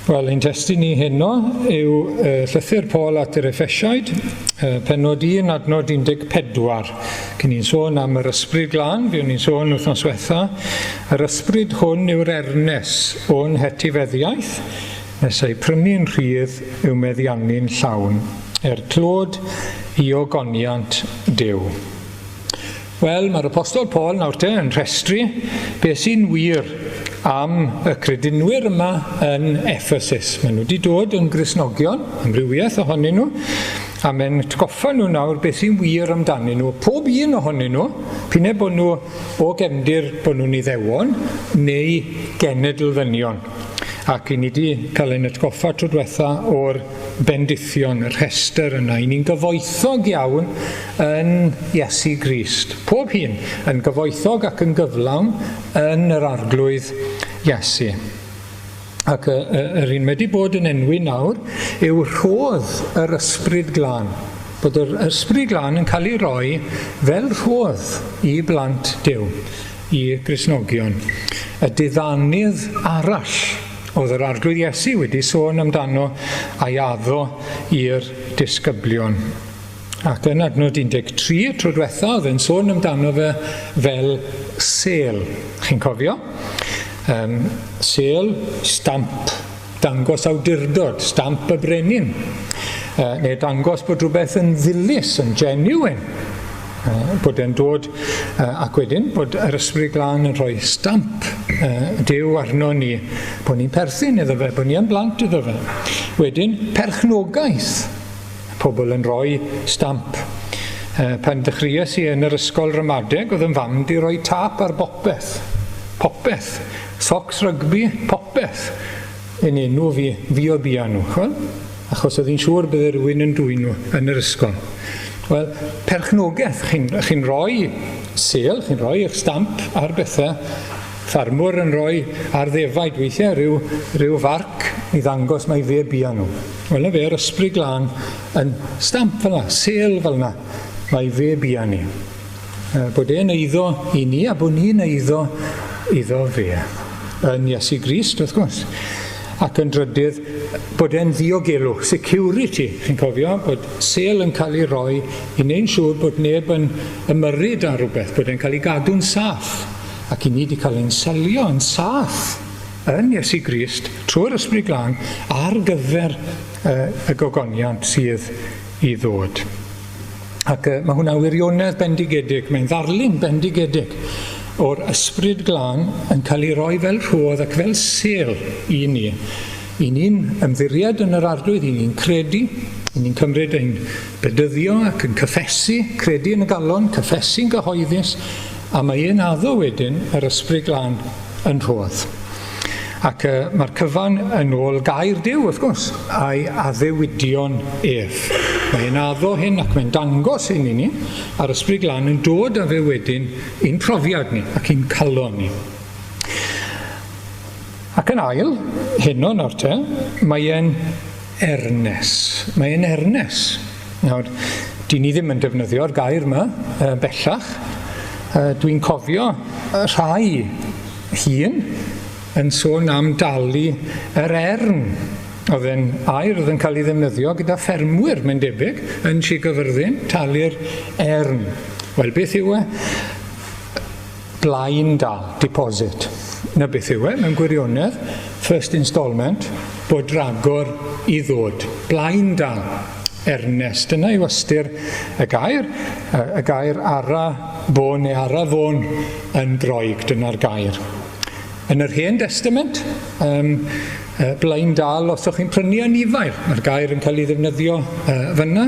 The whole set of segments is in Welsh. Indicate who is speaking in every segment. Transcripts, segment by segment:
Speaker 1: Wel, ein testyn ni heno yw llythyr Paul at yr Effesiaid, pennod 1 adnod 14. Cyn ni'n sôn am yr ysbryd glân, fi o'n ni'n sôn wythnos diwetha. Yr ysbryd hwn yw'r ernes o'n hetifeddiaeth, nes ei prynu'n rhydd yw meddiannu'n llawn, clod i ogoniant Duw. Wel, mae'r apostol Paul nawr te yn rhestru beth sy'n wir am y credinwyr yma yn Ephesus. Maen nhw wedi dod yn Gristnogion, amrywiaeth ohonyn nhw, a mae'n atgoffa nhw nawr beth sy'n wir amdanyn nhw. Pob un ohonyn nhw, pinne bod nhw o gefndir bod nhw'n Iddewon neu genedl ddynion. Ac i ni wedi cael ein atgoffa tro diwetha o'r bendithion, y rhestr yna. I ni'n gyfoethog iawn yn Iesu Grist. Pob un yn gyfoethog ac yn gyflawn yn yr arglwydd Iesu. Ac yr un wedi bod yn enwi nawr yw rhodd yr ysbryd glân. Bod yr ysbryd glân yn cael ei roi fel rhodd i blant Duw, i Gristnogion. Y diddanydd arall oedd yr arglwydd Iesu wedi sôn amdano a'i addo i'r disgyblion. Ac yn adnod 13 tro diwetha oedd yn sôn amdano fe fel sêl. Chi'n cofio? Sêl, stamp, dangos awdurdod, stamp y brenin. Neu dangos bod rhywbeth yn ddilys, yn genuine. Bod e'n dod ac wedyn bod yr ysbryd glân yn rhoi stamp Duw arno ni, bod ni'n perthyn iddo fe, bod ni'n blant iddo fe. Wedyn, perchnogaeth, pobl yn rhoi stamp. Pan dechreuais i yn yr ysgol ramadeg, oedd yn fam di rhoi tap ar bopeth. Popeth, socs rygbi, popeth. Yn enw fi o bia nhw, achos oedd hi'n siŵr bydd rhywun yn dwyn nhw yn yr ysgol. Wel, perchnogaeth, chi'n rhoi sêl, chi'n rhoi eich stamp ar bethau. Ffarmwr yn rhoi ar ddefaid weithiau rhyw farc i ddangos mai fe bia nhw. Wel, na fe'r ysbryd glân yn stamp fel yna, sêl fel yna, mai fe bia ni. Bod e'n eiddo i ni a bod ni'n eiddo iddo fe. Yn Iesu Grist, wrth gwrs. Ac yn drydydd, bod e'n ddiogelwch, security, chi'n cofio, bod sêl yn cael ei roi i wneud siŵr bod neb yn ymyrryd ar rhywbeth, bod e'n cael ei gadw'n saff. Ac i ni wedi cael ein selio yn saff yn Iesu Grist trwy'r ysbryd glân ar gyfer y gogoniant sydd i ddod. Ac mae hwnna wirionedd bendigedig, mae'n ddarlun bendigedig o'r ysbryd glân yn cael ei roi fel rhodd ac fel sêl i ni. I ni'n ymddiried yn yr arglwydd, i ni'n credu, i ni'n cymryd ein bedyddio ac yn cyffesu, credu yn y galon, cyffesu'n gyhoeddus, a mae e'n addo wedyn yr ysbryd glân yn rhodd. Ac mae'r cyfan yn ôl gair Duw, wrth gwrs, a'i addewidion ef. Mae'n addo hyn ac mae'n dangos hyn i ni, a'r ysbryd glân yn dod â fe wedyn i'n profiad ni ac i'n calon ni. Ac yn ail, heno nawr te, mae'n ernes. Mae'n ernes. Nawr, di ni ddim yn defnyddio'r gair yma bellach. Dwi'n cofio rhai hun yn sôn am dalu yr ern. Oedd yn air oedd yn cael ei ddefnyddio gyda ffermwyr, mae'n debyg, yn Sir Gyfyrddin, talu'r ern. Wel, beth yw e? Blaen dal, deposit. Na beth yw e? Mewn gwirionedd, first instalment, bod ragor i ddod. Blaen dal, ernest. Dyna yw ystyr y gair ara bon neu ara fôn yn Groeg, dyna'r gair. Yn yr Hen Testament, blaen dal, os ydych chi'n prynu anifail, mae'r gair yn cael ei ddefnyddio fyna,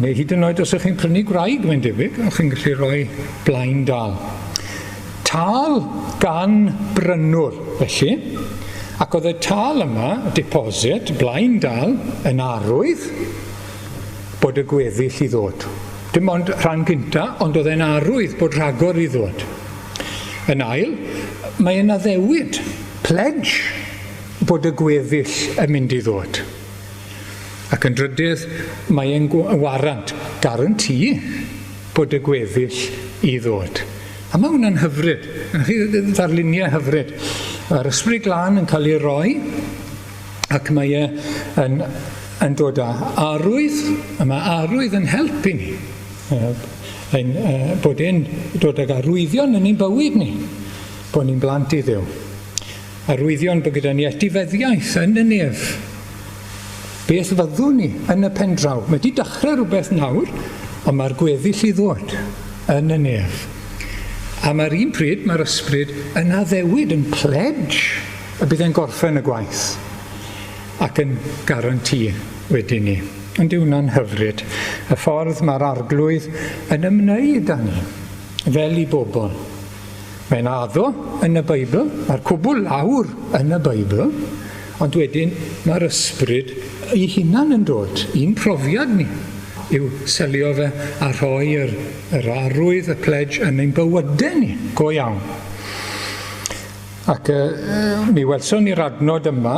Speaker 1: neu hyd yn oed os ydych chi'n prynu gwraig, mae'n debyg, ydych chi'n gallu rhoi blaen dal. Tal gan brynwr, felly, ac oedd y tal yma, deposit, blaen dal, yn arwydd bod y gweddill i ddod. Dim ond rhan gynta, ond oedd e'n arwydd bod rhagor i ddod. Yn ail, mae yna ddewid, pledge, bod y gweddill yn mynd i ddod. Ac yn drydydd, mae e'n warant, guarantee, bod y gweddill i ddod. A mae hwnna'n hyfryd, yn chi ddarluniau hyfryd. Yr ysbryd glân yn cael ei roi Ac mae yn dod â arwydd, a mae arwydd yn helpu ni. Bod e'n dod ag arwyddion yn ein bywyd ni, bod ni'n blant i Dduw. Arwyddion bod gyda ni etifeddiaeth yn y nef. Beth fyddwn ni yn y pen draw? Mae wedi dechrau rhywbeth nawr, ond mae'r gweddill i ddod yn y nef. A mae'r un pryd, mae'r ysbryd yn addewid, yn pledge y bydd e'n gorffen y gwaith. Ac yn garanti wedyn ni. Ond yw hwnna'n hyfryd. Y ffordd mae'r arglwydd yn ymwneud â ni, fel i bobl. Mae'n addo yn y Beibl, mae'r cwbl lawr yn y Beibl, ond wedyn mae'r ysbryd ei hunan yn dod. Un profiad ni yw selio fe a rhoi yr arwydd, y pledge yn ein bywydau ni, go iawn. Ac mi welson ni'r adnod yma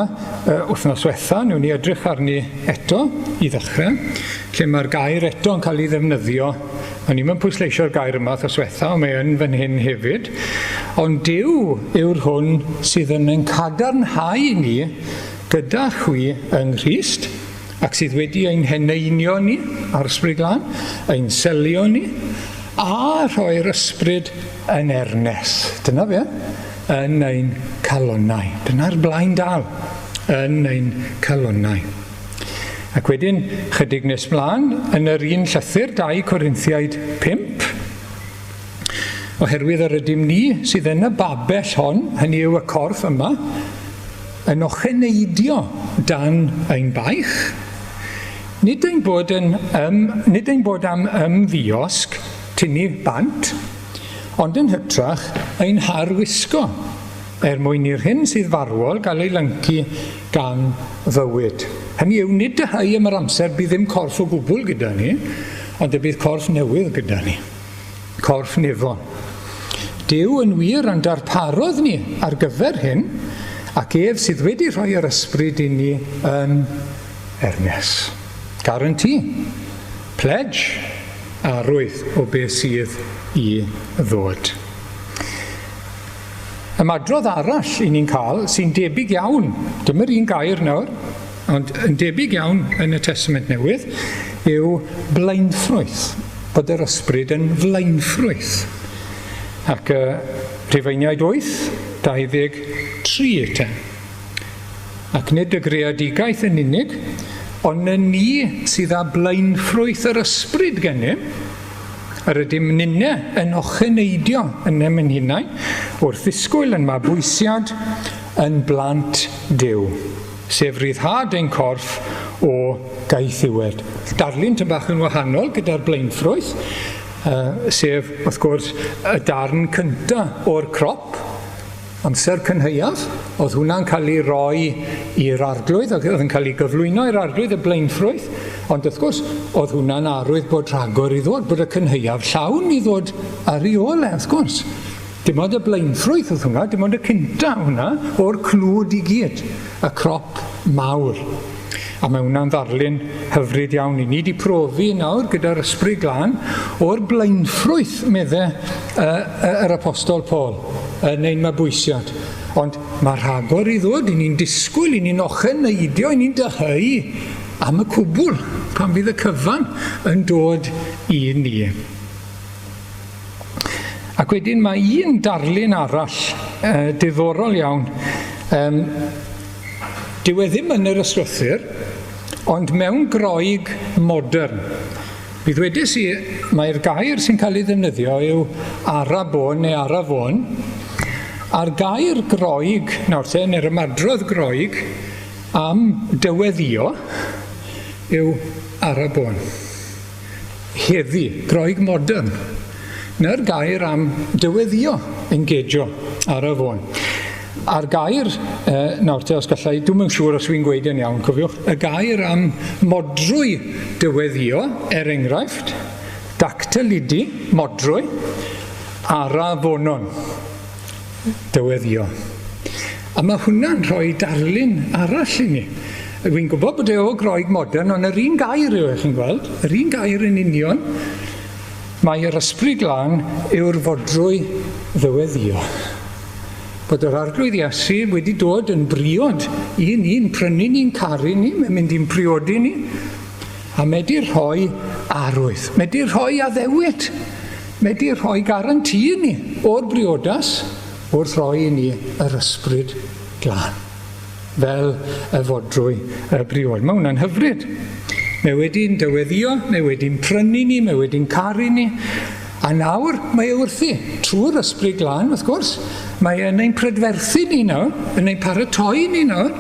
Speaker 1: wythnos diwetha, newn ni edrych arni eto i ddechrau, lle mae'r gair eto yn cael ei ddefnyddio. O'n i'm yn pwysleisio'r gair yma wythnos diwetha, ond mae yn fan hyn hefyd. Ond Duw yw'r hwn sydd yn ein cadarnhau ni gyda chwi yng Nghrist, ac sydd wedi ein heneinio ni ar ysbryd glân, ein selio ni, a rhoi'r ysbryd yn ernes. Dyna fe, yn ein calonnau. Dyna'r blaen dal, yn ein calonnau. Ac wedyn, chydig nes mlaen, yn yr un llythyr, 2 Corinthiaid 5, oherwydd yr ydym ni sydd yn y babell hon, hynny yw y corff yma, yn ocheneidio dan ein baich, nid ein bod am ymddiosg, tynnu bant, ond yn hytrach ein harwisgo, mwyn i'r hyn sydd farwol gael ei lyncu gan fywyd. Hynny yw, nid dyhau am yr amser bydd ddim corff o gwbl gyda ni, ond y bydd corff newydd gyda ni. Corff nefon. Duw yn wir yn darparodd ni ar gyfer hyn, ac sydd wedi rhoi yr ysbryd i ni yn ernes. Garanti, pledge, arwydd o beth sydd i ddod. Ymadrodd arall i ni'n cael sy'n debyg iawn, dim yr un gair nawr, ond yn debyg iawn yn y Testament Newydd, yw blaenffrwyth, bod yr ysbryd yn flaenffrwyth. Ac Rhufeiniaid 8, 23 te. Ac nid y greadigaeth yn unig, ond yn ni sydd â blaenffrwyth yr ysbryd gennym, yr ydym nynne yn ocheneidio yn em yn hunain, wrth ddisgwyl yn mabwysiad yn blant Duw, sef ryddhad ein corff o gaethiwed. Darlun tym bach yn wahanol gyda'r blaenffrwyth, sef, wrth gwrs, y darn cyntaf o'r crop, amser cynheuaf, oedd hwnna'n cael ei roi i'r arglwydd, oedd yn cael ei gyflwyno i'r arglwydd, y blaenffrwyth, ond wrth gwrs, oedd hwnna'n arwydd bod rhagor i ddod, bod y cynheuaf llawn i ddod ar ei ole, wrth gwrs. Dim ond y blaenffrwyth oedd hwnna, dim ond y cynta hwnna, o'r clwd i gyd, y crop mawr. A mae hwnna'n ddarlun hyfryd iawn i. Ni wedi profi nawr gyda'r ysbryd glân o'r blaenffrwyth, meddai yr apostol Paul yn ein mabwysiad. Ond mae rhagor i ddod, i ni'n disgwyl, i ni'n ocheneidio, i ni'n dyhau am y cwbl, pan fydd y cyfan yn dod i ni. Ac wedyn mae un darlun arall diddorol iawn. Dyw e ddim yn yr ysgrythur, ond mewn groeg modern. Bydd wedys i, mae'r gair sy'n cael ei ddefnyddio yw arabon neu arafon, a'r gair groeg, nawr te, neu'r ymadrodd groeg, am dyweddio yw arabon. Heddi, groeg modern. Na'r gair am dyweddio engagio arafon. A'r gair, nawr te, os gallai, dwi'n yn siŵr os wy'n gweud yn iawn, cofiwch, y gair am modrwy dyweddio, enghraifft, dactylidi, modrwy, arafonon, dyweddio. A mae hwnna'n rhoi darlun arall i ni. Wy'n gwybod bod e o groeg modern, ond yr un gair yw chi'n gweld, yr un gair yn union, mae'r ysbryd glân yw'r fodrwy dyweddio. bod yr arglwydd Iesu wedi dod yn briod i ni'n prynu ni'n caru ni, mae'n mynd i'n priodi ni, a mae di rhoi arwydd, mae di rhoi addewid, mae di rhoi garanti i ni o'r briodas wrth roi i ni yr ysbryd glân, fel y fodrwy y briod. Mae hwnna'n hyfryd. Mae wedi'n dyweddio, mae wedi'n prynu ni, mae wedi'n caru ni, a nawr mae wrthi, trwy'r ysbryd glân, wrth gwrs, mae yn ein prydferthu ni nawr, yn ein paratoi ni nawr,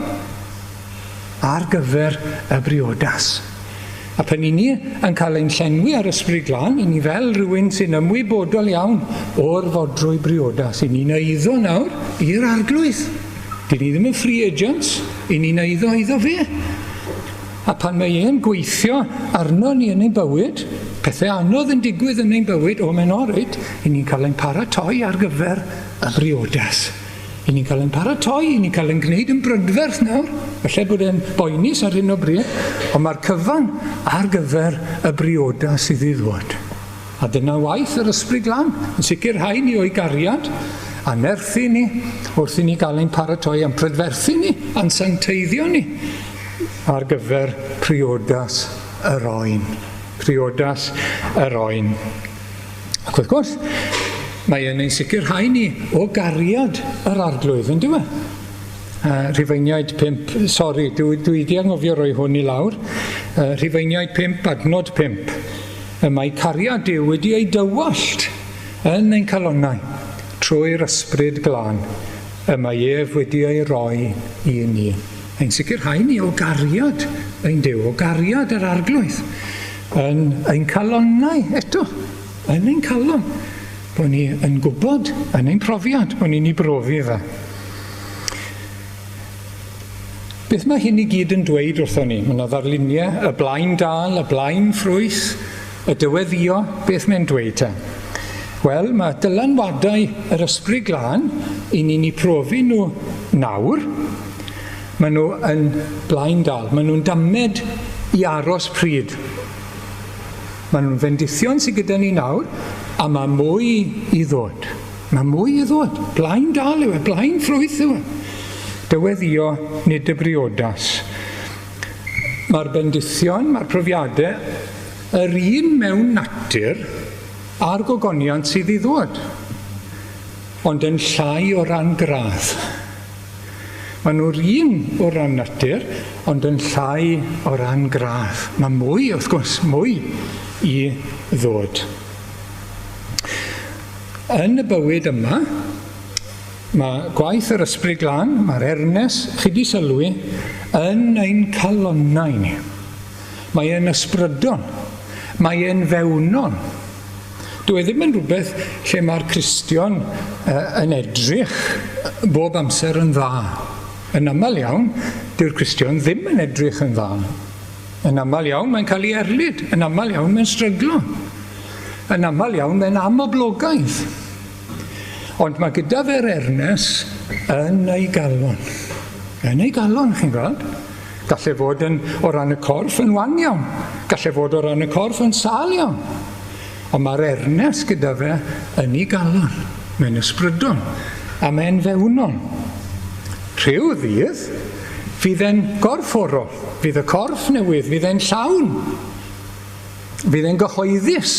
Speaker 1: ar gyfer y briodas. A pan i ni yn cael ein llenwi ar ysbryd glân, i ni fel rhywun sy'n ymwybodol iawn o'r fodrwy briodas, i ni'n eiddo nawr i'r arglwydd. Dyn ni ddim yn free agents, i ni'n eiddo iddo fe. A pan mae e'n gweithio arno ni yn ein bywyd, pethau anodd yn digwydd yn ein bywyd, o mae'n oreit, i ni'n cael ein paratoi ar gyfer y briodas. I ni'n cael ein paratoi, i ni'n cael ein gwneud yn brydferth nawr. Falle bod e'n boenus ar hyn o bryd, ond mae'r cyfan ar gyfer y briodas sydd i ddod. A dyna waith yr ysbryd glân, yn sicrhau ni o'i gariad, a nerthu ni wrth i ni gael ein paratoi am prydferthu ni, a'n sancteiddio ni ar gyfer priodas yr oen. Priodas yr oen. Ac wrth gwrs, mae yn ein sicrhau ni o gariad yr arglwydd, yn dyw e? Rhifeiniaid 5, sori, dwi wedi anghofio roi hwn i lawr. Rhifeiniaid 5, adnod 5. Mae cariad Duw wedi ei dywallt yn ein calonnau trwy'r ysbryd glân. Mae ef wedi ei roi i ni. Ein sicrhau ni o gariad ein Duw, o gariad yr arglwydd. Yn ein calonnau eto, yn ein calon. Bod ni yn gwybod, yn ein profiad, bod ni'n ei brofi fe. Beth mae hyn i gyd yn dweud wrthon ni? Mae yna ddarluniau, y blaen dal, y blaen ffrwyth, y dyweddio, beth mae'n dweud te? Wel, mae dylanwadau yr ysbryd glân i ni'n ei profi nhw nawr. Mae nhw yn blaen dal, mae nhw'n damed i aros pryd. Mae nhw'n fendithion sydd gyda ni nawr, a mae mwy i ddod. Mae mwy i ddod. Blaen dal yw e, blaen ffrwyth yw e. Dyweddio nid y briodas. Mae'r bendithion, mae'r profiadau, yr un mewn natur a'r gogoniant sydd i ddod, ond yn llai o ran gradd. Mae nhw'r un o ran natur, ond yn llai o ran gradd. Mae mwy, wrth gwrs, mwy i ddod. Yn y bywyd yma, mae gwaith yr ysbryd glân, mae'r Ernest, chi di sylwi, yn ein calonnau ni. Mae e'n ysbrydol, mae e'n fewnol. Dwi ddim yn rhywbeth lle mae'r Cristion yn edrych bob amser yn dda. Yn aml iawn, dyw'r Cristion ddim yn edrych yn dda. Yn aml iawn, mae'n cael ei erlyd. Yn aml iawn, mae'n stryglo. Yn aml iawn, mae'n amoblogaeth. Ond mae gyda fe'r Ernest yn ei galon. Yn ei galon, chi'n gweld? Gallai fod o ran y corff yn wan iawn. Gallai fod o ran y corff yn sal iawn. Ond mae'r Ernest gyda fe yn ei galon. Mae'n ysbrydol. A mae'n fewnol. Rhyw ddydd, fydd e'n gorfforol. Fydd y corff newydd, fydd e'n llawn. Fydd e'n gyhoeddus.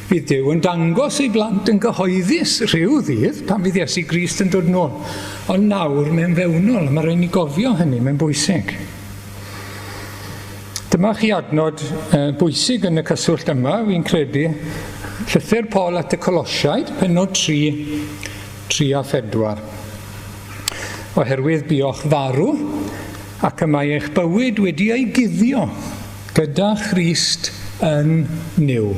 Speaker 1: Fydd Duw yn dangos ei blant yn gyhoeddus rhyw ddydd pan fydd Iesu Grist yn dod nôl. Ond nawr mae'n fewnol, mae rhaid ni gofio hynny, mae'n bwysig. Dyma chi adnod bwysig yn y cyswllt yma, fi'n credu, llythyr Paul at y Colosiaid, pennod 3 a 4. Oherwydd buoch farw, ac y mae eich bywyd wedi ei guddio gyda Christ yn niw.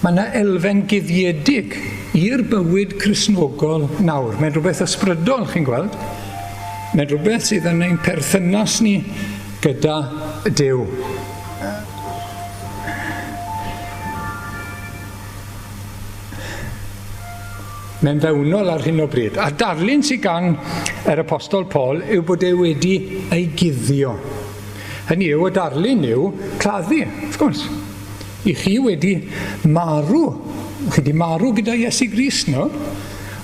Speaker 1: Mae yna elfen guddiedig i'r bywyd Cristnogol nawr. Mae'n rhywbeth ysbrydol, chi'n gweld? Mae'n rhywbeth sydd yn ein perthynas ni gyda Duw. Mae'n fewnol ar hyn o bryd. A darlun sydd gan yr apostol Paul yw bod e wedi ei guddio. Hynny yw, y darlun yw claddu, wrth gwrs. I chi wedi marw. Chi wedi marw gyda Iesu Grist nawr.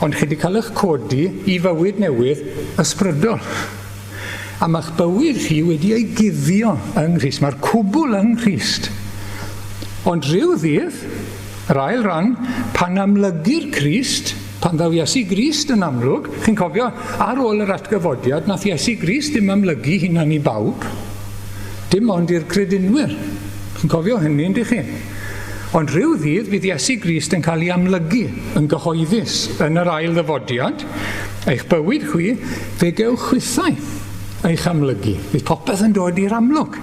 Speaker 1: ond chi wedi cael eich codi i fywyd newydd ysbrydol. A mae'ch bywyd chi wedi ei guddio yng Nghrist. Mae'r cwbl yng Nghrist. Ond rhyw ddydd, yr ail ran, pan amlygu'r Crist, pan ddaw Iesu Grist yn amlwg, chi'n cofio, ar ôl yr atgyfodiad, nath Iesu Grist ddim amlygu hunan i bawb, dim ond i'r credinwyr. Chi'n cofio hynny, yndych chi? Ond rhyw ddydd fydd Iesu Grist yn cael ei amlygu yn gyhoeddus yn yr ail ddyfodiad. Eich bywyd chwi, fe gewch chwythau eich amlygu. Fydd popeth yn dod i'r amlwg.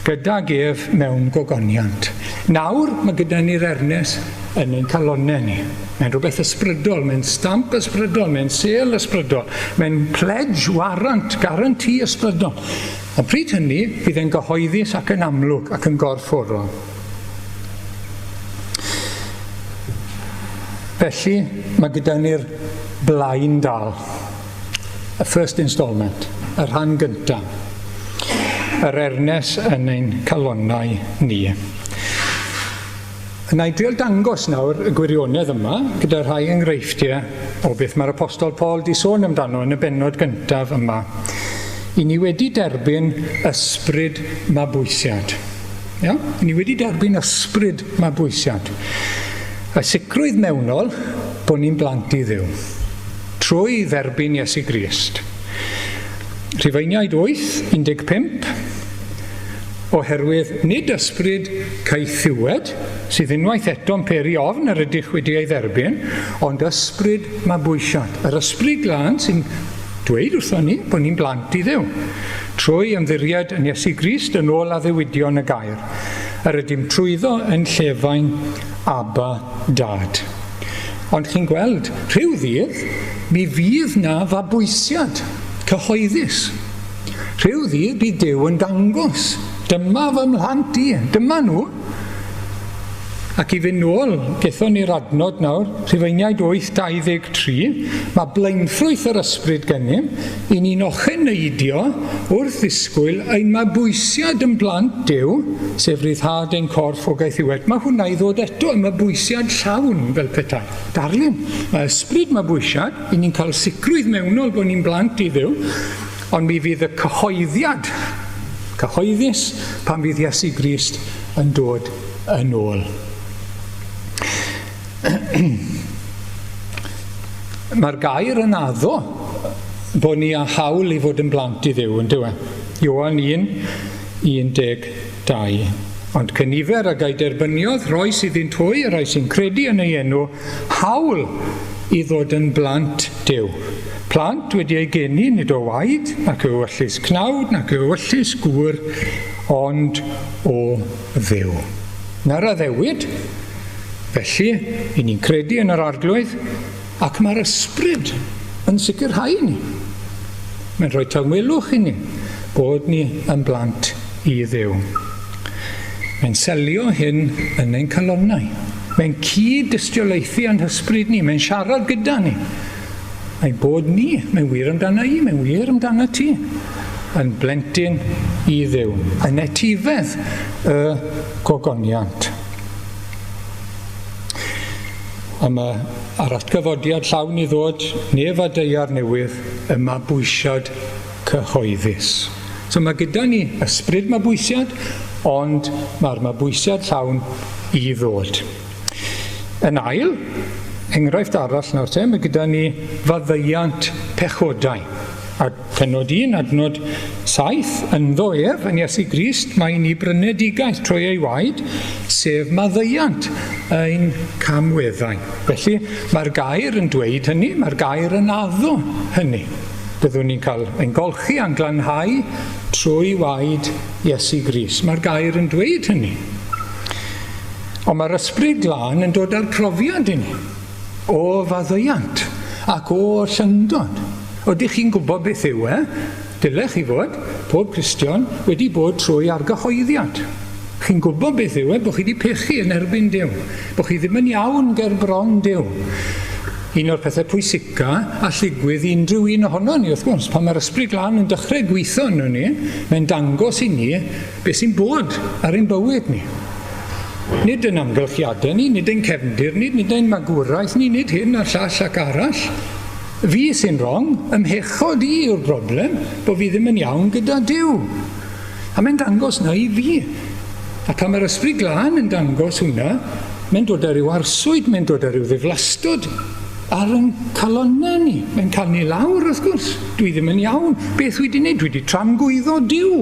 Speaker 1: Gyda gef mewn gogoniant. Nawr mae gyda ni'r Ernest yn ein calonnau ni. Mae'n rhywbeth ysbrydol, mae'n stamp ysbrydol, mae'n sel ysbrydol, mae'n pledge, warrant, guarantee ysbrydol. A pryd hynny, bydd e'n gyhoeddus ac yn amlwg ac yn gorfforol. Felly, mae gyda ni'r blaen dal. Y first instalment, y rhan gyntaf. Yr Ernest yn ein calonnau ni. Yna i drial dangos nawr y gwirionedd yma gyda rhai enghreifftiau o beth mae'r Apostol Paul di sôn amdano yn y bennod gyntaf yma. I ni wedi derbyn ysbryd mabwysiad. I ni wedi derbyn ysbryd mabwysiad. Y sicrwydd mewnol bod ni'n blant i Dduw, trwy dderbyn Iesu Grist. Rhufeiniaid 8:15, oherwydd nid ysbryd caethiwed, sydd unwaith eto'n peri ofn yr ydych wedi ei dderbyn, ond ysbryd mabwysiad. Yr ysbryd glân sy'n dweud wrthon ni bod ni'n blant i Dduw, trwy ymddiried yn Iesu Grist yn ôl a ddiwydion y gair. Yr ydym trwyddo yn llefain Abba Dad. Ond chi'n gweld, rhyw ddydd, mi fydd na fabwysiad cyhoeddus. Rhyw ddydd bydd Duw yn dangos. Dyma fy mhlant i, dyma nhw. Ac i fynd nôl, gethon ni'r adnod nawr, Rhufeiniaid 8:23, mae blaenffrwyth yr ysbryd gennym, i ni'n ochen neidio wrth ddisgwyl ein mabwysiad yn blant Duw, sef ryddhad ein corff o gaethiwed. Mae hwnna i ddod eto yn mabwysiad llawn fel petai. Darlun, mae ysbryd mabwysiad, i ni'n cael sicrwydd mewnol bod ni'n blant i Dduw, ond mi fydd y cyhoeddus pan fydd Iesu Grist yn dod yn ôl. Mae'r gair yn addo bod ni â hawl i fod yn blant i Dduw, yn dyw e? Ioan 1:12. Ond cynifer ag ei derbyniodd rhoi sydd yn twy, rai sy'n credu yn ei enw, hawl i ddod yn blant Duw. Plant wedi ei geni nid o waed, nac o ewyllus cnawd, nac o ewyllus gŵr, ond o Dduw. Na'r addewid, felly, i ni'n credu yn yr arglwydd, ac mae'r ysbryd yn sicrhau ni. Mae'n rhoi tawelwch i ni bod ni yn blant i Dduw. Mae'n selio hyn yn ein calonnau. Mae'n cyd-dystiolaethu yn hysbryd ni. Mae'n siarad gyda ni. Mae bod ni, mae'n wir amdana i, mae'n wir amdana ti, yn blentyn i Dduw. Yn etifedd y gogoniant. A mae ar atgyfodiad llawn i ddod nef a deiar newydd y mabwysiad cyhoeddus. So mae gyda ni ysbryd mabwysiad, ond mae'r mabwysiad llawn i ddod. Yn ail, enghraifft arall nawr te, mae gyda ni faddeuant pechodau. A penod 1, adnod 7, yn ddoef yn Iesu Grist, mae'n ei brynedigaeth trwy ei waed, sef maddeuant ein camweddau. Felly, mae'r gair yn dweud hynny, mae'r gair yn addo hynny. Byddwn ni'n cael ein golchi a'n glanhau trwy waed Iesu Grist. Mae'r gair yn dweud hynny. Ond mae'r ysbryd glân yn dod â'r profiad i ni o faddeuant ac o llyndod. Ydych chi'n gwybod beth yw e? Dylech chi fod, pob Cristion, wedi bod trwy argyhoeddiad. Chi'n gwybod beth yw e? Bod chi wedi pechu yn erbyn Duw. Bod chi ddim yn iawn ger bron Duw. Un o'r pethau pwysica a lligwydd unrhyw un ohono ni, wrth gwrs. Pan mae'r ysbryd glân yn dechrau gweithio yno ni, mae'n dangos i ni beth sy'n bod ar ein bywyd ni. Nid yn amgylchiadau ni, nid ein cefndir ni, nid ein magwraeth ni, nid hyn a llall ac arall. Fi sy'n wrong, ymhechod i yw'r broblem, bod fi ddim yn iawn gyda Duw. A mae'n dangos na i fi. A pan mae'r ysbryd glân yn dangos hwnna, mae'n dod ar ryw arswyd, mae'n dod ar ryw ddiflastod ar yn calonnau ni. Mae'n cael ni lawr, wrth gwrs. Dwi ddim yn iawn. Beth wedi wneud? Dwi wedi tramgwyddo Duw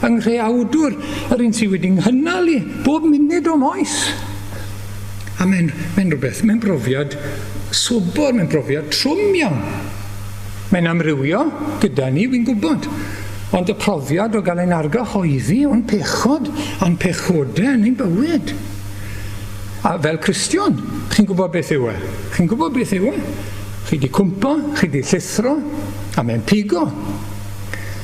Speaker 1: yng nghreawdwr, yr un sydd wedi'n nghynnal i, bob munud o moes. A mae'n rhywbeth, mae'n brofiad sobor, mae'n brofiad trwm iawn. Mae'n amrywio gyda ni, wy'n gwybod. Ond y profiad o gael ein argyhoeddi o'n pechod, a'n pechodau yn ein bywyd. A fel Cristion, chi'n gwybod beth yw e? Chi'n gwybod beth yw e? Chi di cwmpo, chi di llithro, a mae'n pigo.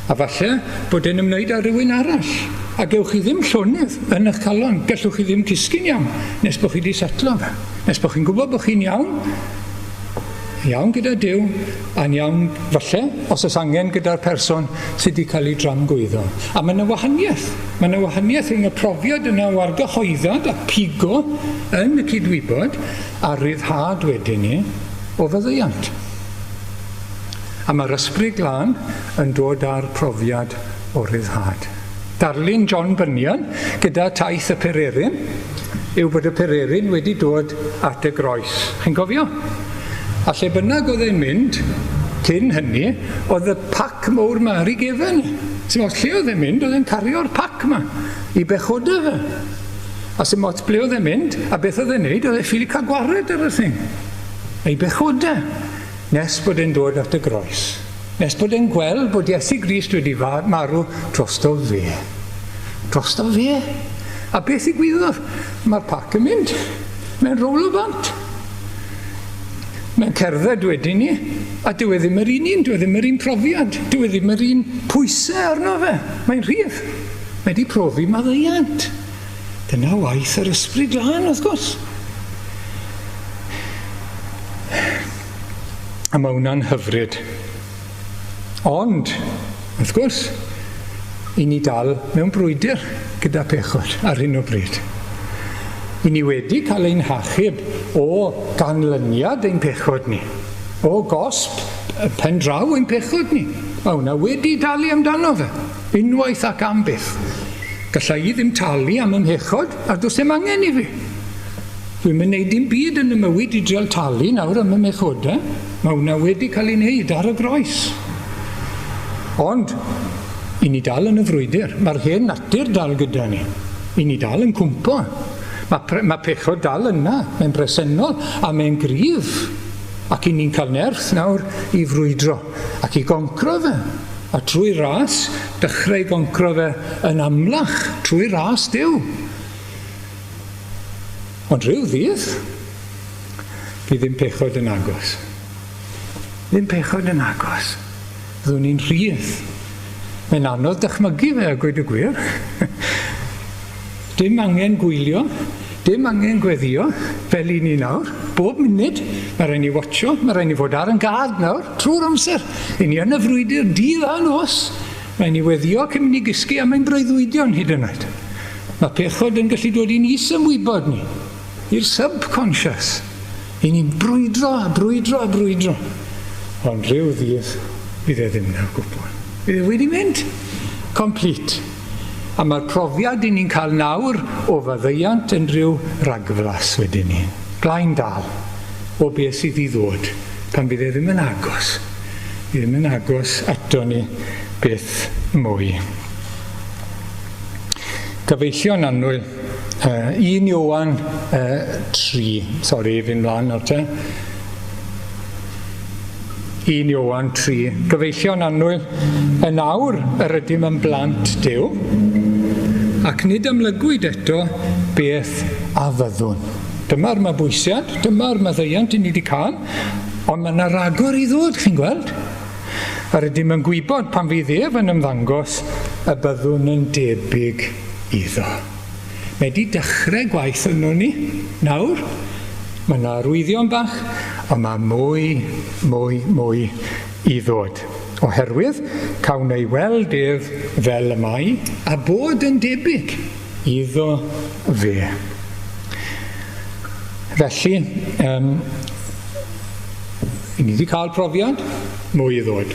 Speaker 1: A falle bod e'n ymwneud â rhywun arall. A gewch chi ddim llonydd yn eich calon, gallwch chi ddim cysgu'n iawn, nes bod chi di setlo fe. Nes bod chi'n gwybod bod chi'n iawn gyda Duw, a'n iawn falle, os oes angen gyda'r person sydd wedi cael ei dramgwyddo. A mae yna wahaniaeth. Mae yna wahaniaeth rhwng y profiad yna o argyhoeddad a pigo yn y cydwybod a ryddhad wedyn ni o faddeuant. A mae'r ysbryd glân yn dod â'r profiad o ryddhad. Darlun John Bunyan gyda taith y Pereryn yw bod y Pereryn wedi dod at y groes. Chi'n gofio? A lle bynnag oedd e'n mynd, cyn hynny, oedd y pac mawr ma ar ei gefen. Sy'n modd lle oedd e'n mynd, oedd e'n cario'r pac ma i bechodau fe. A sy'n modd ble oedd e'n mynd, a beth oedd e'n neud, oedd e'n ffili cael gwared ar y thing. Ei bechodau, nes bod e'n dod at y groes. Nes bod e'n gweld bod Iesu Grist wedi marw drosto fe. Drosto fe. A beth i gwyddodd? Mae'r pac yn mynd. Mae'n rôl o bant. Mae'n cerdded wedyn ni, a dyw e ddim yr un un, dyw e ddim yr un profiad, dyw e ddim yr un pwysau arno fe. Mae'n rhydd. Mae wedi profi maddeuant. Dyna waith yr ysbryd glân, wrth gwrs. A mae hwnna'n hyfryd. Ond, wrth gwrs, i ni dal mewn brwydr gyda pechod ar hyn o bryd. I ni wedi cael ein hachub o ganlyniad ein pechod ni, o gosb pen draw ein pechod ni. Mae hwnna wedi dalu amdano fe, unwaith ac am byth. Gallai i ddim talu am ymhechod, a does dim angen i fi. Dwi'n mynd neud dim byd yn y mywyd i drial talu nawr am ymhechodau. Mae hwnna wedi cael ei wneud ar y groes. Ond, i ni dal yn y frwydr, mae'r hen natur dal gyda ni. I ni dal yn cwmpo. Mae pechod dal yna, mae'n bresennol a mae'n gryf. Ac i ni'n cael nerth nawr i frwydro ac i goncro fe. A trwy ras, dechrau goncro fe yn amlach, trwy ras Duw. Ond rhyw ddydd, bydd ddim pechod yn agos. Ddim pechod yn agos. Fyddwn ni'n rhydd. Mae'n anodd dychmygu fe, a gweud y gwir. Dim angen gwylio, dim angen gweddio, fel i ni nawr. Bob munud, mae rhaid ni watcho, mae rhaid ni fod ar yn gad nawr, trwy'r amser. I ni yn y frwydr dydd a nos. Mae ni weddio cyn mynd i gysgu am ein breuddwydion hyd yn oed. Mae pechod yn gallu dod i'n is-ymwybod ni, i'r subconscious. I ni'n brwydro a brwydro a brwydro. Ond rhyw ddydd, bydd e ddim na gwbl. Bydd e wedi mynd. Complete. A mae'r profiad i ni'n cael nawr o faddeuant yn rhyw ragflas wedyn ni. Blaen dal o beth sydd i ddod pan bydd e ddim yn agos. Bydd ddim yn agos ato ni beth mwy. Gyfeillio'n annwyl, 1 Ioan 3, sori, fi'n mlaen nawr te. 1 Ioan 3, gyfeillio'n annwyl, yn awr yr ydym yn blant Duw, ac nid ymlygwyd eto beth a fyddwn. Dyma'r mabwysiad, dyma'r maddeuant i ni wedi cael, ond mae yna ragor i ddod, chi'n gweld? Yr ydym yn gwybod pan fydd ef yn ymddangos y byddwn yn debyg iddo. Mae wedi dechrau gwaith yno ni, nawr. Mae yna arwyddion bach, ond mae mwy i ddod. Oherwydd, cawn ei weld ef fel y mae, a bod yn debyg iddo fe. Felly, ni wedi cael profiad, mwy i ddod.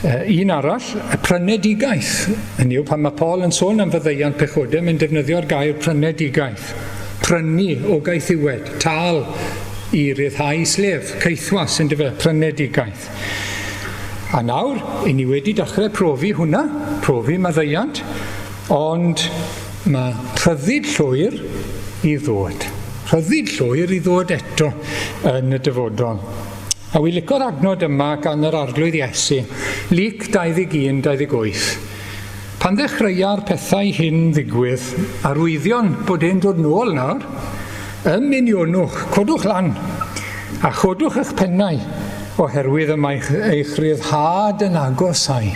Speaker 1: Un arall, y prynedigaeth. Hynny yw, pan mae Paul yn sôn am faddeuant pechodau, mae'n defnyddio'r gair prynedigaeth. Prynu o gaethiwed, tal i ryddhau slef, ceithwas yn dyfa, prynedigaeth. A nawr, i ni wedi dechrau profi hwnna, profi maddeuant, ond mae rhyddid llwyr i ddod. Rhyddid llwyr i ddod eto yn y dyfodol. A wi licio'r adnod yma gan yr arglwydd Iesu, Luc 21-28. Pan ddechreua'r pethau hyn ddigwydd, arwyddion bod e'n dod nôl nawr, ymunionnwch, codwch lan, a chodwch eich pennau, oherwydd y mae eich ryddhad yn agosau.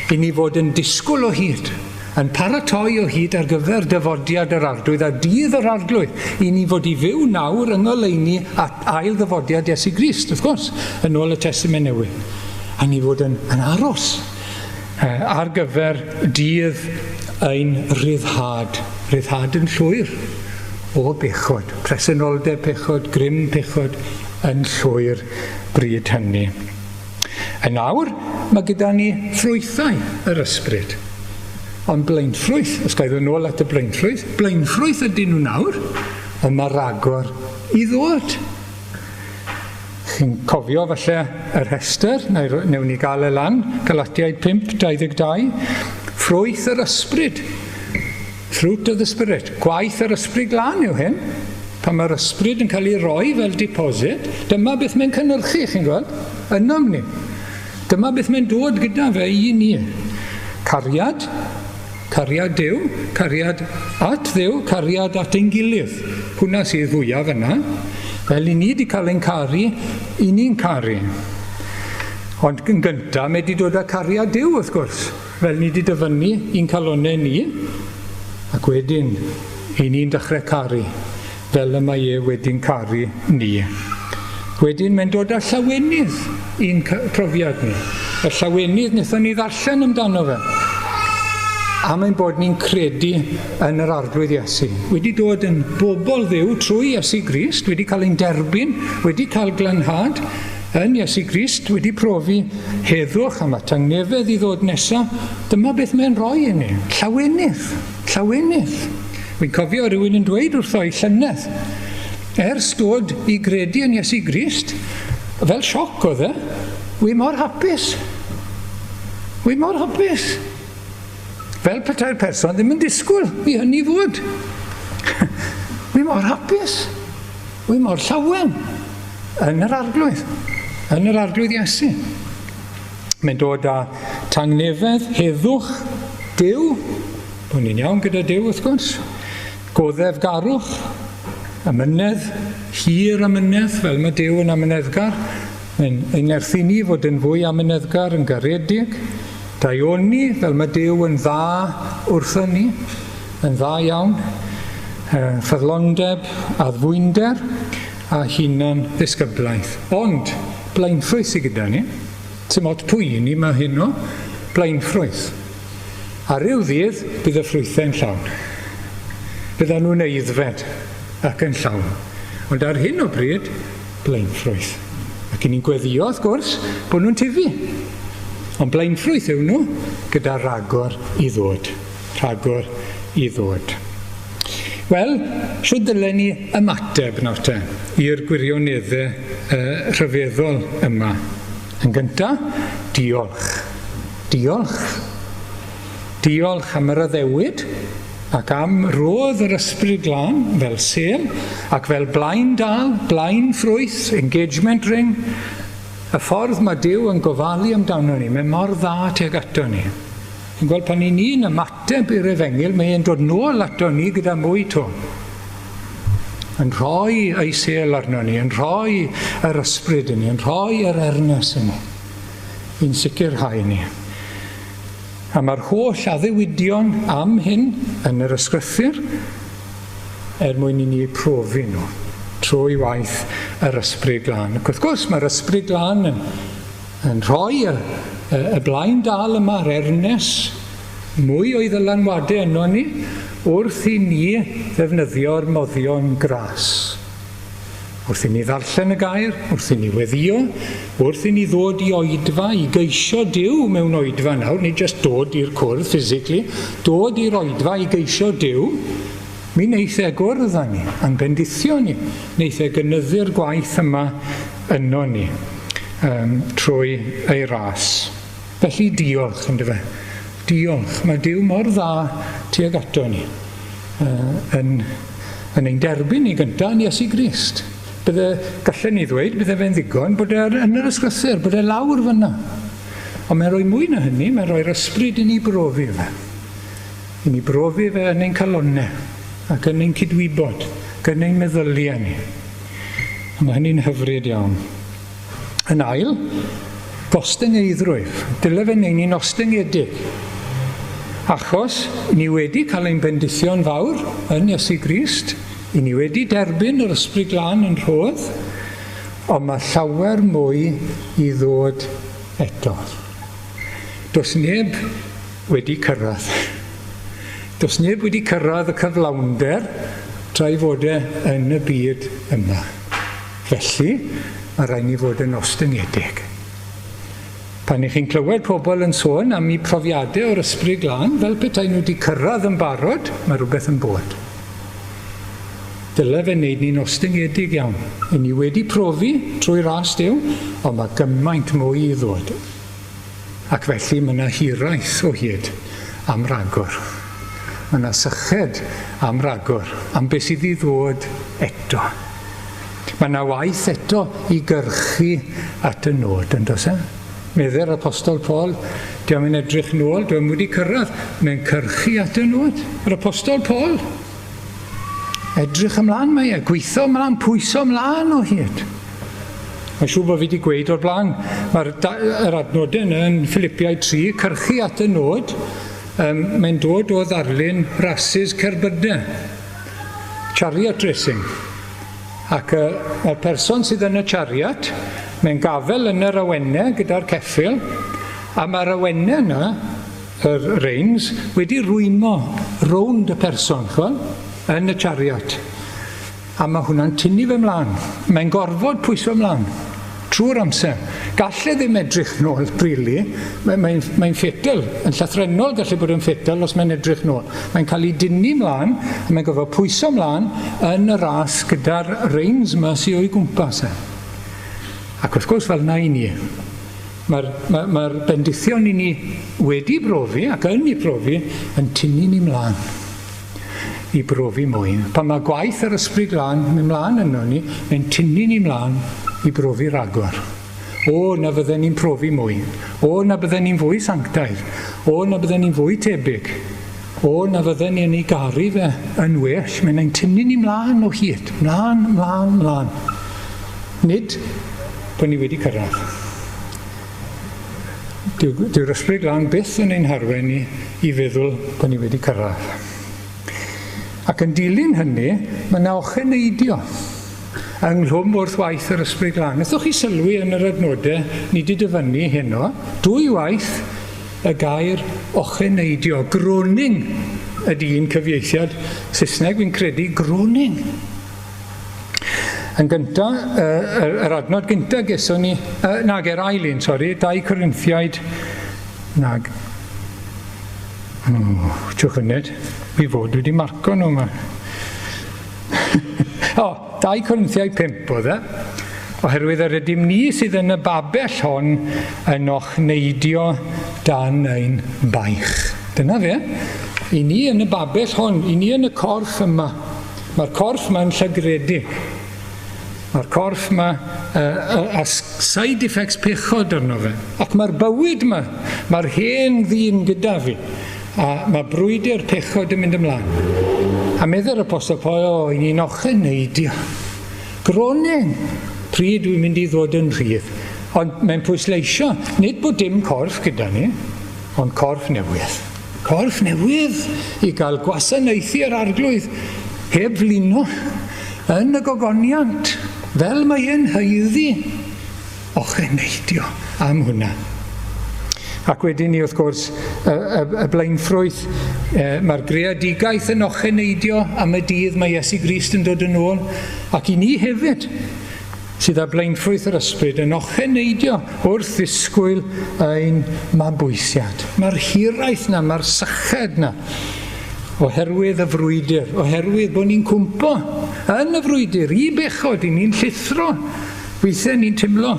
Speaker 1: I ni fod yn disgwyl o hyd, yn paratoi o hyd ar gyfer dyfodiad yr arglwydd a dydd yr arglwydd, i ni fod i fyw nawr yng ngoleuni at ail ddyfodiad Iesu Grist, wrth gwrs, yn ôl y Testament Newydd. A ni fod yn aros ar gyfer dydd ein ryddhad yn llwyr o bechod, presenoldeb pechod, grym pechod yn llwyr bryd hynny. A nawr, mae gyda ni ffrwythau yr ysbryd. Ond blaenffrwyth, os gael yn ôl at y blaenffrwyth ydyn nhw nawr, ond mae ragor i ddod. Chi'n cofio falle y rhestr, newn ni gael y lan, Galatiaid 5:22, ffrwyth yr ysbryd, fruit of the Spirit, gwaith yr ysbryd glân yw hyn, pan mae'r ysbryd yn cael ei roi fel deposit, dyma beth mae'n cynhyrchu, chi'n gweld, ynom ni. Dyma beth mae'n dod gyda fe i ni. Cariad Dyw, cariad at Dduw, cariad at ein gilydd. Hwna sydd fwyaf yna. Fel i ni wedi cael ein caru, i ni'n caru. Ond yn gyntaf, mae wedi dod â cariad Dyw, wrth gwrs. Fel ni wedi dyfynnu i'n calonau ni, ac wedyn, i ni'n dechrau caru, fel y mae e wedi'n caru ni. Wedyn, mae'n dod â llawenydd i'n profiad ni. Y llawenydd wnaethon ni ddarllen amdano fe. A mae'n bod ni'n credu yn yr arglwydd Iesu. Wedi dod yn bobl Dduw trwy Iesu Grist, wedi cael ein derbyn, wedi cael glanhad yn Iesu Grist, wedi profi heddwch a mae tangnefedd i ddod nesaf. Dyma beth mae'n rhoi i ni. Llawenydd. Wy'n cofio rhywun yn dweud wrtho i llynedd. Ers dod i gredu yn Iesu Grist, fel sioc oedd e, wi mor hapus. Fel petai'r person ddim yn disgwyl i hynny fod. Wi mor hapus. Wi mor llawen yn yr arglwydd Iesu. Mae'n dod â tangnefedd, heddwch, Dyw, bod ni'n iawn gyda Dyw wrth gwrs, goddef garwch, amynedd, hir amynedd, fel mae Dyw yn amyneddgar. Mae'n erthu ni fod yn fwy amyneddgar yn garedig. Daioni, fel mae Dyw yn dda wrtho ni, yn dda iawn, ffyddlondeb, addfwynder, a hunan ddisgyblaeth. Ond, blaenffrwyth sydd gyda ni, sy'n mod pwy ni mae hyn o, blaenffrwyth. A ryw ddydd, bydd y ffrwythau'n llawn. Bydda nhw'n eiddfed ac yn llawn. Ond ar hyn o bryd, blaenffrwyth. Ac i ni'n gweddio, wrth gwrs, bod nhw'n tifu. Ond blaenffrwyth yw nhw gyda ragor i ddod. Wel, siwr dylen ni ymateb nawr te i'r gwirioneddau rhyfeddol yma. Yn gyntaf, diolch. Diolch am yr addewid ac am roedd yr ysbryd glân fel sel ac fel blaen dal, blaen ffrwyth, engagement ring. Y ffordd mae Dyw yn gofalu amdano ni, mae mor dda tuag ato ni. Yn gweld pan ni'n ymateb i'r Efengyl, mae e'n dod nôl ato ni gyda mwy to. Yn rhoi ei sel arno ni, yn rhoi yr ysbryd i ni, yn rhoi yr ernes i ni. I'n sicrhau ni. A mae'r holl addewidion am hyn yn yr ysgrythur mwyn i ni profi nhw trwy waith yr ysbryd glân. Ac wrth gwrs, mae'r ysbryd glân yn rhoi y blaen dal yma, yr ernes, mwy o'i ddylanwadau yno ni, wrth i ni ddefnyddio'r moddion gras. Wrth i ni ddarllen y gair, wrth i ni weddio, wrth i ni ddod i oedfa, i geisio Duw mewn oedfa nawr, nid jyst dod i'r cwrdd physically, dod i'r oedfa i geisio Duw, mi wneith e gwrdd â ni, a'n bendithio ni, wneith e gynyddu'r gwaith yma yno ni trwy ei ras. Felly diolch, ynddo fe. Diolch. Mae Duw mor dda tuag ato ni yn ein derbyn ni gyntaf yn Iesu Grist. Gallen ni ddweud, bydde fe'n ddigon bod e yn yr ysgrythyr, bod e lawr fyna. Ond mae'n rhoi mwy na hynny, mae'n rhoi'r ysbryd i ni brofi fe. I ni brofi fe yn ein calonnau, ac yn ein cydwybod, ac yn ein meddyliau ni. Mae hynny'n hyfryd iawn. Yn ail, gostyngeidrwydd. Dyle fe neud ni'n ostyngedig. Achos ni wedi cael ein bendithio'n fawr yn Iesu Grist, i ni wedi derbyn yr ysbryd glân yn rhodd, ond mae llawer mwy i ddod eto. Does neb wedi cyrraedd. Does neb wedi cyrraedd y cyflawnder tra i fod yn y byd yma. Felly, mae rhaid ni fod yn ostyngedig. Pan i chi'n clywed pobl yn sôn am eu profiadau o'r ysbryd glân, fel petai nhw wedi cyrraedd yn barod, mae rhywbeth yn bod. Dyle fe wneud ni'n ostyngedig iawn. I ni wedi profi trwy ras Duw, ond mae gymaint mwy i ddod. Ac felly mae yna hiraeth o hyd am ragor. Mae yna syched am ragor, am beth sydd i ddod eto. Mae yna waith eto i gyrchu at y nod, yn does e? Medde'r apostol Paul, diolch yn edrych nôl, dwi'n wedi cyrraedd, mae'n cyrchu at y nod. Yr apostol Paul, edrych ymlaen mae e, gweithio ymlaen, pwyso ymlaen o hyd. Mae'n siŵr bod fi wedi gweud o'r blaen, mae'r adnodau yn Philippiau 3, cyrchu at y nod, mae'n dod o ddarlun rhasys cerbydau, chariot racing. Ac mae'r person sydd yn y chariot, mae'n gafel yn yr awenau gyda'r ceffyl, a mae'r awenau yna, yr reins, wedi rwymo rownd y person, yn y chariot. A mae hwnna'n tynnu fe mlaen. Mae'n gorfod pwyso mlaen trwy'r amser. Galle ddim edrych nôl, rili. Mae'n ffetel. Yn llythrenol gallu bod yn ffetel os mae'n edrych nôl. Mae'n cael ei dynnu mlaen, a mae'n gofod pwyso mlaen yn y ras gyda'r reins yma sydd o'i gwmpas e. Ac wrth gwrs fel na i ni. Mae'r bendithion i ni wedi brofi, ac yn ei brofi, yn tynnu ni mlaen i brofi mwy. Pan mae gwaith yr ysbryd glân mynd mlaen yno ni, mae'n tynnu ni mlaen i brofi ragor. O, na fydden ni'n profi mwy. O, na bydden ni'n fwy sanctaidd. O, na bydden ni'n fwy tebyg. O, na fydden ni'n ei garu fe yn well. Mae'n tynnu ni mlaen o hyd. Mlaen, mlaen, mlaen. Nid bod ni wedi cyrraedd. Dyw'r ysbryd glân byth yn ein harwen ni i feddwl bod ni wedi cyrraedd. Ac yn dilyn hynny, mae yna ocheneidio ynglwm wrth waith yr ysbryd glân. Nethwch chi sylwi yn yr adnodau ni wedi dyfynnu heno, dwy waith y gair ocheneidio. Groning ydy un cyfieithiad Saesneg, fi'n credu, groning. Yn gyntaf, yr adnod gyntaf geson ni, nag yr ail un, 2 Corinthiaid, nag, tiwch yned, fi fod wedi marco nhw yma. 2 Corinthiaid 5 oedd e, oherwydd yr ydym ni sydd yn y babell hon yn ochneidio dan ein baich. Dyna fe. I ni yn y babell hon, i ni yn y corff yma. Mae'r corff yma'n llygredeg. Mae'r corff yma a side effects pechod arno fe. Ac mae'r bywyd yma, mae'r hen ddyn gyda fi. A mae brwydr pechod yn mynd ymlaen. A medde'r apostol Paul, i ni'n ocheneidio. Groning, pryd dwi'n mynd i ddod yn rhydd. Ond mae'n pwysleisio, nid bod dim corff gyda ni, ond corff newydd. Corff newydd i gael gwasanaethu yr arglwydd heb flino yn y gogoniant, fel mae e'n haeddu ocheneidio am hwnna. Ac wedyn ni, wrth gwrs, y blaenffrwyth Mae'r greadigaeth yn ocheneidio am y dydd mae Iesu Grist yn dod yn ôl, ac i ni hefyd sydd â blaenffrwydd yr ysbryd yn ocheneidio wrth ddisgwyl ein mabwysiad. Mae'r hiraeth na, mae'r syched na, oherwydd y frwydr, oherwydd bod ni'n cwmpo yn y frwydr, i bechod, i ni'n llithro. Weithiau ni'n teimlo,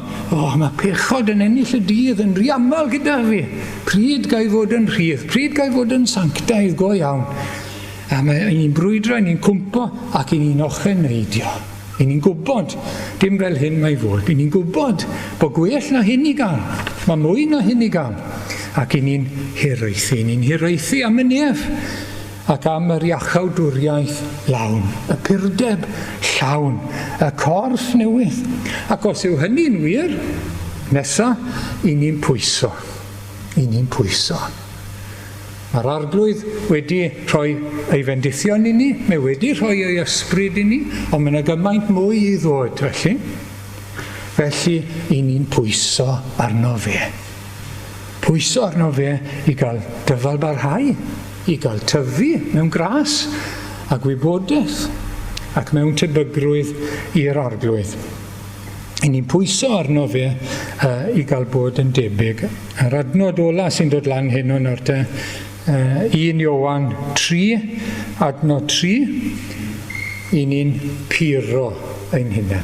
Speaker 1: mae pechod yn ennill y dydd yn rhy aml gyda fi. Pryd gai fod yn rhydd, pryd gai fod yn sanctaidd go iawn. A ni'n brwydro, ni'n cwmpo ac i ni'n ocheneidio. I ni'n gwybod, dim fel hyn mae fod. I ni'n gwybod bod gwell na hyn i gael. Mae mwy na hyn i gael. Ac i ni'n hiraethu. Ni'n hiraethu am y nef ac am yr iachawdwriaeth lawn. Y purdeb llawn. Y corff newydd. Ac os yw hynny'n wir, nesa, i ni'n pwyso. I ni'n pwyso. Mae'r arglwydd wedi rhoi ei fendithion i ni, mae wedi rhoi ei ysbryd i ni, ond mae yna gymaint mwy i ddod, felly. Felly, i ni'n pwyso arno fe. Pwyso arno fe i gael dyfalbarhau, i gael tyfu mewn gras a gwybodaeth ac mewn tebygrwydd i'r arglwydd. I ni'n pwyso arno fe i gael bod yn debyg. Yr adnod ola sy'n dod lan hyn o'n orte, 1 Iowan 3, adnod 3, i ni'n puro ein hunain.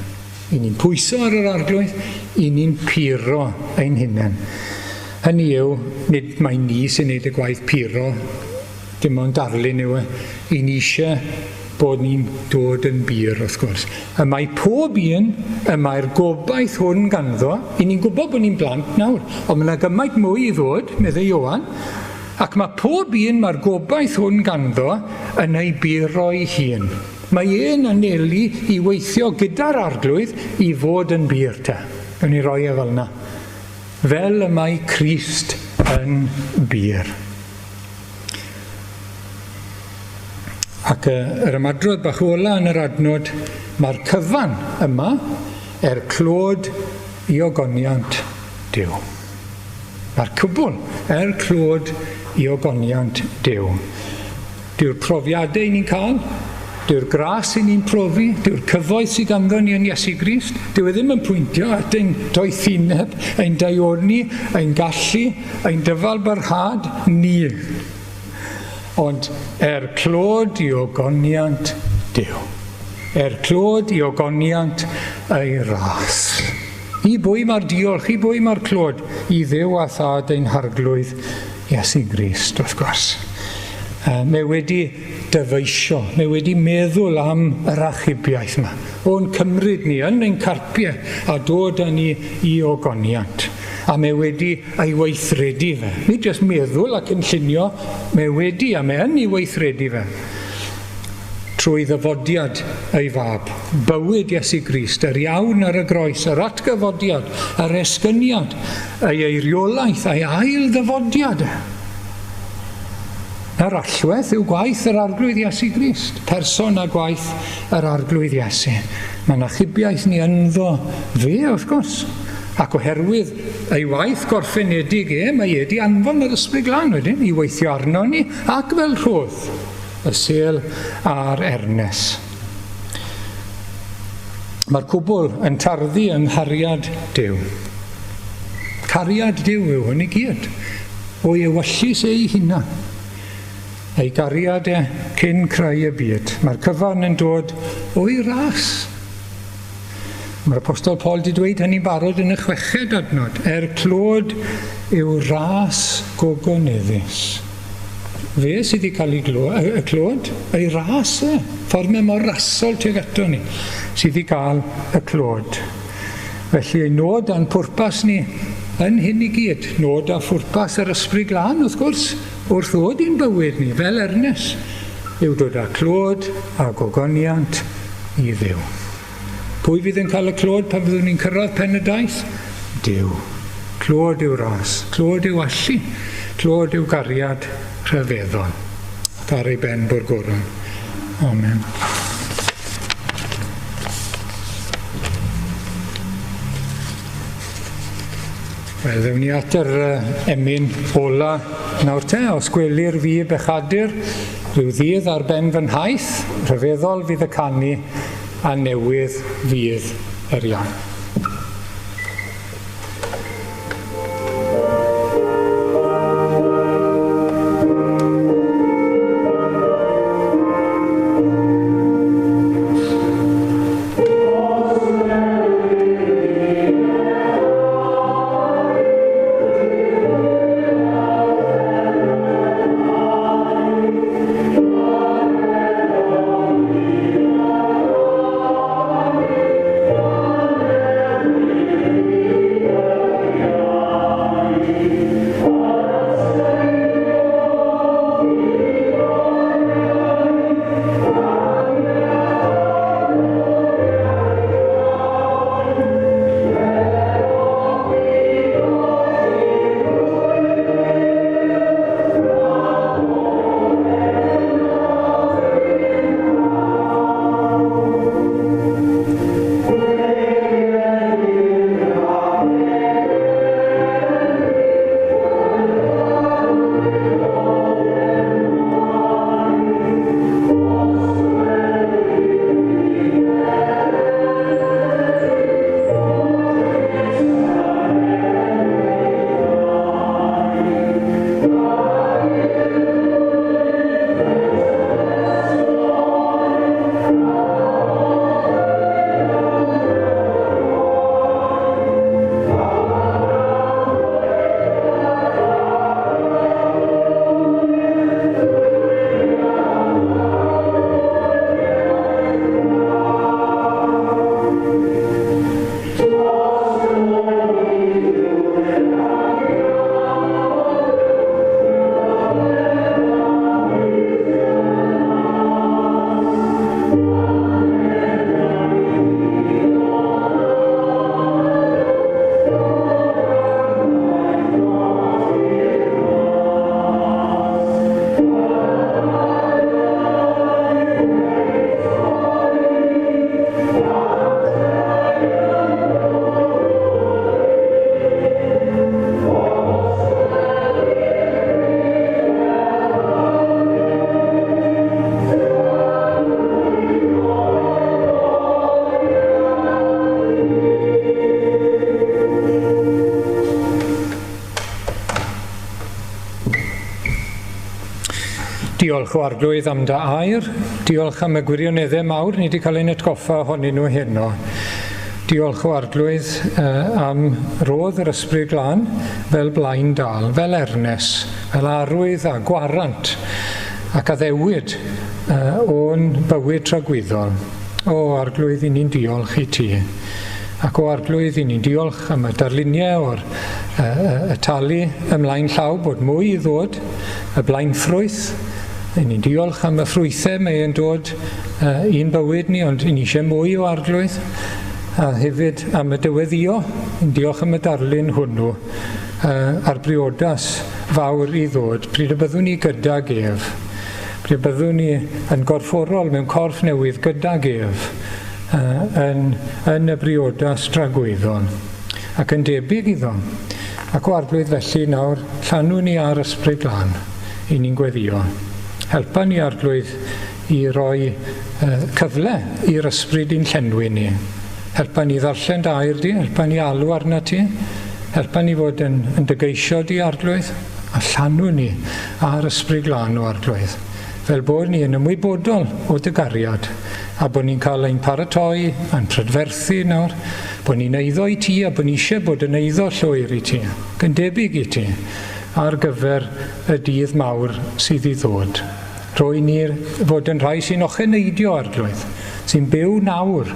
Speaker 1: I ni'n pwyso ar yr arglwydd, i ni'n puro ein hunain. Hynny yw, nid mae ni sy'n neud y gwaith puro, dim ond darlun yw i ni eisiau bod ni'n dod yn bir, wrth gwrs. Y mae pob un, y mae'r gobaith hwn ganddo, i ni'n gwybod bod ni'n blant nawr, ond mae yna gymaint mwy i ddod, medde Iowan, ac mae pob un mae'r gobaith hwn ganddo yn ei biro ei hun. Mae e'n anelu i weithio gyda'r arglwydd i fod yn bir te. Yn ei roi e fel yna. Fel y mae Crist yn bir. Ac yr ymadrodd bach ola yn yr adnod, mae'r cyfan yma clod i ogoniant Duw. Mae'r cwbl clod i ogoniant Duw. Dyw'r profiadau ni'n cael, dyw'r gras ni'n profi, dyw'r cyfoeth sydd ganddo ni yn Iesu Grist, dyw e ddim yn pwyntio at ein doethineb, ein daiorni, ein gallu, ein dyfalbarhad ni. Ond clod i ogoniant Duw. Clod i ogoniant ei ras. I bwy mae'r diolch, i bwy mae'r clod, i Dduw a Thad ein harglwydd Iesu Grist, wrth gwrs. Mae wedi dyfeisio, mae wedi meddwl am yr achubiaeth yma. O'n cymryd ni yn ein carpiau a dod â ni i ogoniant. A mae wedi ei weithredu fe. Nid jyst meddwl ac yn llunio, mae wedi a mae yn ei weithredu fe. Trwy ddyfodiad ei fab, bywyd Iesu Grist, yr iawn ar y groes, yr atgyfodiad, yr esgyniad, ei eiriolaeth, ei ail ddyfodiad. Yr allwedd yw gwaith yr arglwydd Iesu Grist, person a gwaith yr arglwydd Iesu. Mae'n achubiaeth ni ynddo fe, wrth gwrs. Ac oherwydd ei waith gorffenedig mae wedi anfon yr ysbryd glân wedyn, i weithio arno ni ac fel rhodd. Y sel a'r ernes. Mae'r cwbl yn tarddu yng nghariad Duw. Cariad Duw yw hwn i gyd. O'i ewyllus ei hunan. Ei gariad cyn creu y byd. Mae'r cyfan yn dod o'i ras. Mae'r apostol Paul wedi dweud hynny'n barod yn y 6 adnod. Clod yw ras gogoneddus. Fe sydd wedi cael ei clod, ei ras ffordd mae mor rasol tuag ato ni, sydd wedi cael y clod. Felly ei nod a'n pwrpas ni yn hyn i gyd, nod a phwrpas yr ysbryd glân, wrth gwrs, wrth ddod i'n bywyd ni, fel Ernest, yw dod â clod a gogoniant i Dduw. Pwy fydd yn cael y clod pan fyddwn ni'n cyrraedd pen y daith? Duw. Clod yw ras, clod yw allu, clod yw gariad rhyfeddol. Ar ei ben bo'r goron. Amen. Wel, ddewn ni at yr emyn ola nawr te, os gweli'r fi bechadur, rhyw ddydd ar ben fy nhaith, rhyfeddol fydd y canu, a newydd fydd yr iawn. Diolch o arglwydd am dy air, diolch am y gwirioneddau mawr ni wedi cael ein atgoffa ohonyn nhw heno. Diolch o arglwydd am roedd yr ysbryd glân fel blaen dal, fel ernes, fel arwydd a gwarant ac addewid o'n bywyd tragwyddol. O arglwydd, i ni'n diolch i ti. Ac o arglwydd, i ni'n diolch am y darluniau o'r y talu ymlaen llaw bod mwy i ddod, y blaenffrwyth. I ni'n diolch am y ffrwythau mae e'n dod i'n bywyd ni, ond i ni eisiau mwy o arglwydd. A hefyd am y dyweddio, i'n diolch am y darlun hwnnw a'r briodas fawr i ddod. Pryd y byddwn ni gyda Gef, pryd y byddwn ni yn gorfforol mewn corff newydd gyda Gef yn y briodas tragweddol ac yn debyg iddo. Ac o arglwydd felly nawr, llanwn ni ar ysbryd glân i ni'n gweddio. Helpa ni arglwydd i roi cyfle i'r ysbryd i'n llenwi ni. Helpa ni ddarllen dy air di, helpa ni alw arna ti, helpa ni fod yn dygeisio di arglwydd, a llanw ni ar ysbryd glân o arglwydd. Fel bod ni yn ymwybodol o dy gariad, a bod ni'n cael ein paratoi, a'n prydferthu nawr, bod ni'n eiddo i ti, a bod ni eisiau bod yn eiddo llwyr i ti, yn debyg i ti, ar gyfer y dydd mawr sydd i ddod. Rwy ni'r fod yn rhai sy'n ocheneidio arglwydd, sy'n byw nawr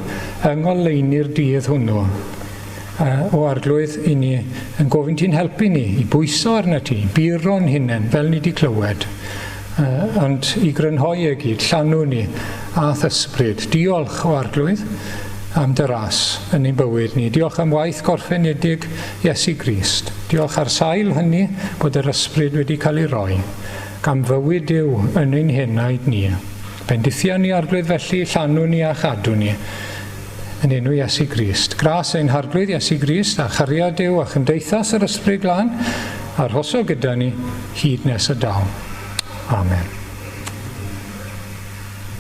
Speaker 1: yng ngoleuni'r dydd hwnnw. O arglwydd, i ni yn gofyn ti'n helpu ni i bwyso arna ti, buro'n hunain fel ni wedi clywed. Ond i grynhoi e gyd, llanw ni a ysbryd. Diolch o arglwydd am dy ras yn ein bywyd ni. Diolch am waith gorffenedig Iesu Grist. Diolch ar sail hynny bod yr ysbryd wedi cael ei roi, gan fywyd yw yn ein henaid ni. Bendithia ni arglwydd felly, llanw ni a chadw ni. yn enw Iesu Grist. Gras ein harglwydd Iesu Grist a chariad Duw a chymdeithas yr Ysbryd Glân a'r hoso gyda ni hyd nes y dawn. Amen.